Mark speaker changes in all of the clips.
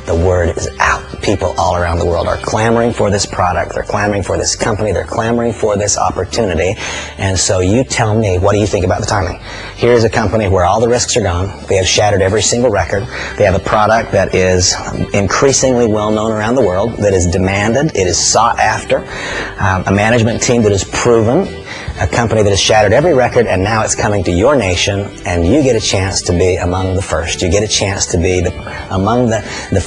Speaker 1: the word is out. People all around the world are clamoring for this product, they're clamoring for this company, they're clamoring for this opportunity. And so you tell me, what do you think about the timing? Here's a company where all the risks are gone. They have shattered every single record. They have a product that is increasingly well known around the world, that is demanded, it is sought after, a management team that is proven, a company that has shattered every record, and now it's coming to your nation, and you get a chance to be among the first. You get a chance to be among the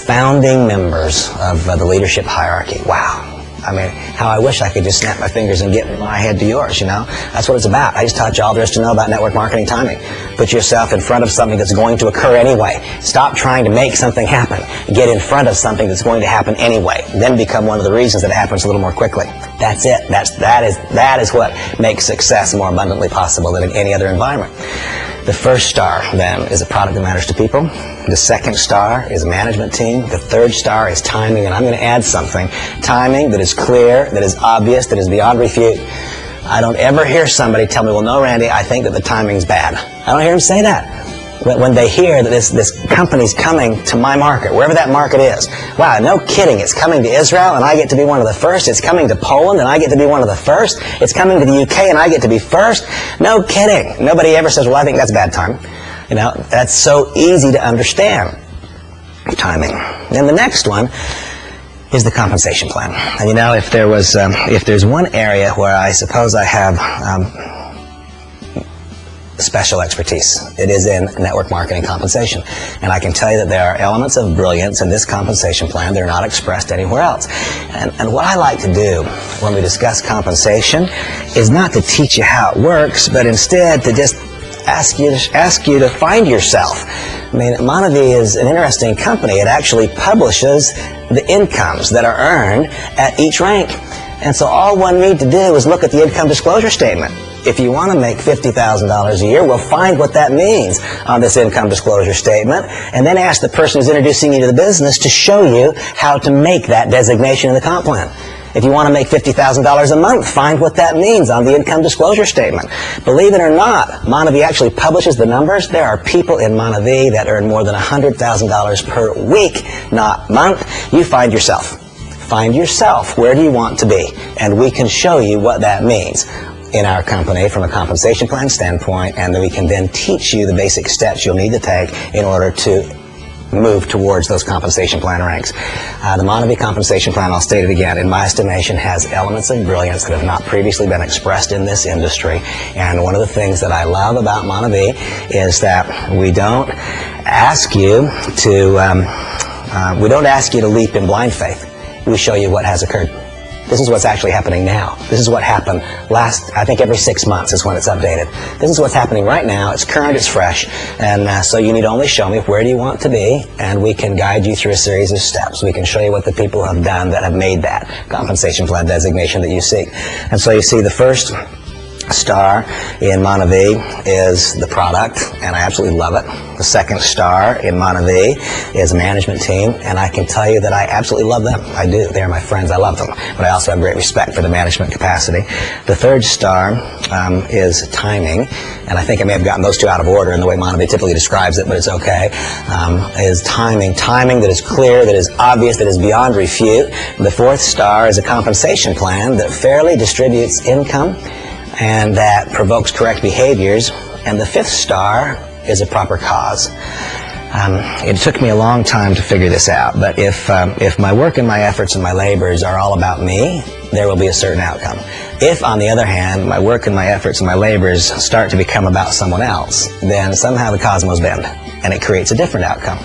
Speaker 1: founding members of the leadership hierarchy. Wow. I mean, how I wish I could just snap my fingers and get from my head to yours, you know? That's what it's about. I just taught you all there is to know about network marketing timing. Put yourself in front of something that's going to occur anyway. Stop trying to make something happen. Get in front of something that's going to happen anyway. Then become one of the reasons that it happens a little more quickly. That's it. That is what makes success more abundantly possible than in any other environment. The first star, then, is a product that matters to people. The second star is a management team. The third star is timing, and I'm going to add something. Timing that is clear, that is obvious, that is beyond refute. I don't ever hear somebody tell me, well, no, Randy, I think that the timing's bad. I don't hear them say that. When they hear that this company's coming to my market, wherever that market is, wow, no kidding, it's coming to Israel and I get to be one of the first. It's coming to Poland and I get to be one of the first. It's coming to the UK and I get to be first. No kidding. Nobody ever says, well, I think that's a bad time. You know, that's so easy to understand. Timing. Then the next one is the compensation plan. And you know, if there's one area where I suppose I have special expertise, it is in network marketing compensation. And I can tell you that there are elements of brilliance in this compensation plan that are not expressed anywhere else. And what I like to do when we discuss compensation is not to teach you how it works, but instead to just ask you to find yourself. I mean, MONAVIE is an interesting company. It actually publishes the incomes that are earned at each rank. And so all one needs to do is look at the income disclosure statement. If you want to make $50,000 a year, well, find what that means on this income disclosure statement, and then ask the person who's introducing you to the business to show you how to make that designation in the comp plan. If you want to make $50,000 a month, find what that means on the income disclosure statement. Believe it or not, MONAVIE actually publishes the numbers. There are people in MONAVIE that earn more than $100,000 per week, not month. You find yourself. Find yourself. Where do you want to be? And we can show you what that means in our company from a compensation plan standpoint, and then we can then teach you the basic steps you'll need to take in order to move towards those compensation plan ranks. The MONAVIE compensation plan, I'll state it again, in my estimation has elements of brilliance that have not previously been expressed in this industry. And one of the things that I love about MONAVIE is that we don't ask you to leap in blind faith. We show you what has occurred. This is what's actually happening now. This is what happened I think every 6 months is when it's updated. This is what's happening right now. It's current, it's fresh. And so you need only show me where do you want to be, and we can guide you through a series of steps. We can show you what the people have done that have made that compensation plan designation that you seek. And so you see the first star in MONAVIE is the product, and I absolutely love it. The second star in MONAVIE is a management team, and I can tell you that I absolutely love them. I do. They're my friends. I love them. But I also have great respect for the management capacity. The third star is timing, and I think I may have gotten those two out of order in the way MONAVIE typically describes it, but it's okay. Is timing. Timing that is clear, that is obvious, that is beyond refute. The fourth star is a compensation plan that fairly distributes income and that provokes correct behaviors. And the fifth star is a proper cause. It took me a long time to figure this out, but if my work and my efforts and my labors are all about me, there will be a certain outcome. If, on the other hand, my work and my efforts and my labors start to become about someone else, then somehow the cosmos bend, and it creates a different outcome.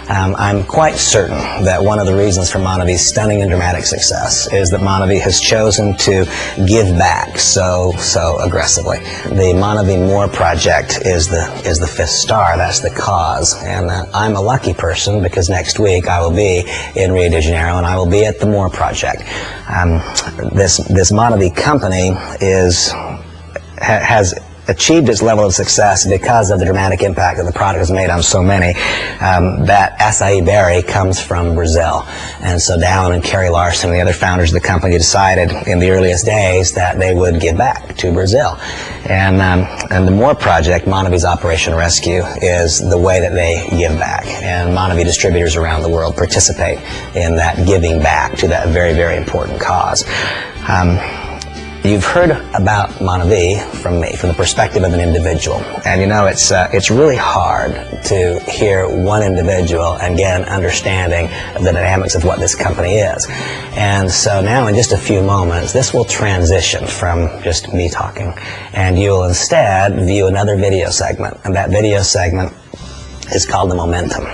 Speaker 1: I'm quite certain that one of the reasons for MONAVIE's stunning and dramatic success is that MONAVIE has chosen to give back so aggressively. The MONAVIE More project is the fifth star. That's the cause. And I'm a lucky person because next week I will be in Rio de Janeiro and I will be at the More project. This MONAVIE company has achieved its level of success because of the dramatic impact that the product has made on so many. That acai berry comes from Brazil. And so Dallin and Kerry Larson and the other founders of the company decided in the earliest days that they would give back to Brazil. And the MORE project, MONAVIE's Operation Rescue, is the way that they give back. And MONAVIE distributors around the world participate in that giving back to that very, very important cause. You've heard about MONAVIE from me, from the perspective of an individual. And you know, it's really hard to hear one individual and get an understanding of the dynamics of what this company is. And so now in just a few moments, this will transition from just me talking. And you will instead view another video segment. And that video segment is called the Momentum.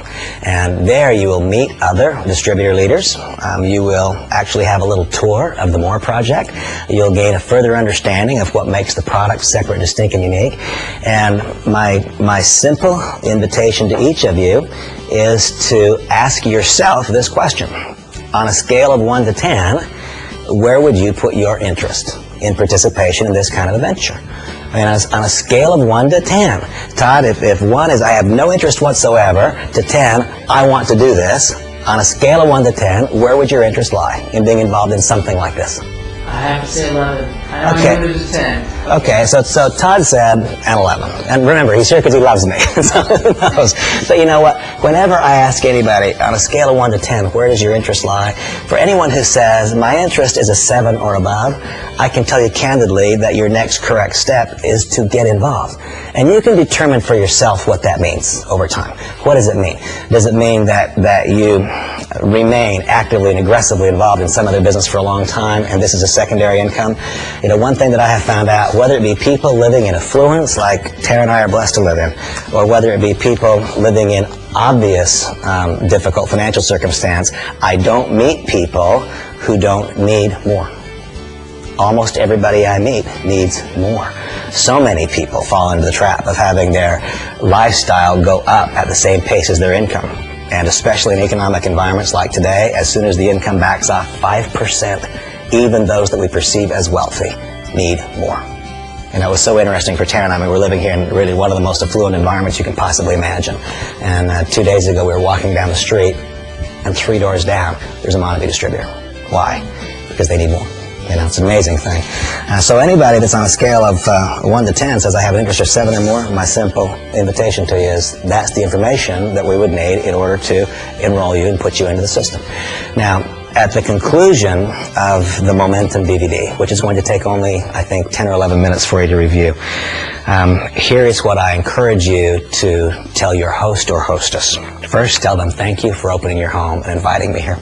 Speaker 1: And there you will meet other distributor leaders. You will actually have a little tour of the MORE project. You'll gain a further understanding of what makes the product separate, distinct, and unique. And my simple invitation to each of you is to ask yourself this question. On a scale of 1 to 10, where would you put your interest in participation in this kind of a venture? I mean, on a scale of 1 to 10, Todd, if 1 is I have no interest whatsoever, to 10, I want to do this, on a scale of 1 to 10, where would your interest lie in being involved in something like this?
Speaker 2: I have to say 11. I don't know if it's 10.
Speaker 1: Okay, so Todd said an 11. And remember, he's here because he loves me. So who knows? So you know what? Whenever I ask anybody, on a scale of 1 to 10, where does your interest lie? For anyone who says, my interest is a 7 or above, I can tell you candidly that your next correct step is to get involved. And you can determine for yourself what that means over time. What does it mean? Does it mean that you remain actively and aggressively involved in some other business for a long time, and this is a secondary income? You know, one thing that I have found out, whether it be people living in affluence like Tara and I are blessed to live in, or whether it be people living in obvious difficult financial circumstance, I don't meet people who don't need more. Almost everybody I meet needs more. So many people fall into the trap of having their lifestyle go up at the same pace as their income. And especially in economic environments like today, as soon as the income backs off 5%, even those that we perceive as wealthy need more. And that was so interesting for Tara and I. I mean, we're living here in really one of the most affluent environments you can possibly imagine. And 2 days ago, we were walking down the street, and 3 doors down, there's a MONAVIE distributor. Why? Because they need more. You know, it's an amazing thing. So anybody that's on a scale of 1 to 10 says, I have an interest of 7 or more, my simple invitation to you is that's the information that we would need in order to enroll you and put you into the system. Now, at the conclusion of the Momentum DVD, which is going to take only, I think, 10 or 11 minutes for you to review, here is what I encourage you to tell your host or hostess. First, tell them thank you for opening your home and inviting me here.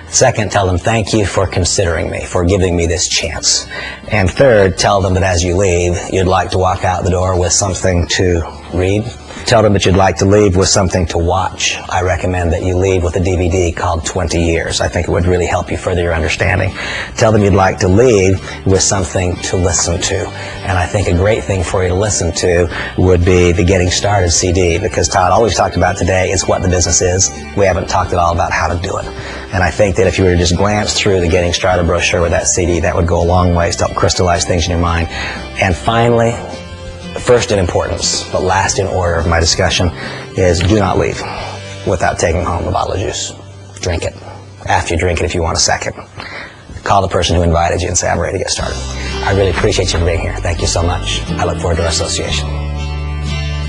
Speaker 1: Second, tell them thank you for considering me, for giving me this chance. And third, tell them that as you leave, you'd like to walk out the door with something to read. Tell them that you'd like to leave with something to watch. I recommend that you leave with a DVD called 20 Years. I think it would really help you further your understanding. Tell them you'd like to leave with something to listen to. And I think a great thing for you to listen to would be the Getting Started CD, because Todd, all we've talked about today is what the business is. We haven't talked at all about how to do it. And I think that if you were to just glance through the Getting Started brochure with that CD, that would go a long ways to help crystallize things in your mind. And finally, first in importance, but last in order of my discussion, is do not leave without taking home a bottle of juice. Drink it. After you drink it, if you want a second, call the person who invited you and say, I'm ready to get started. I really appreciate you being here. Thank you so much. I look forward to our association.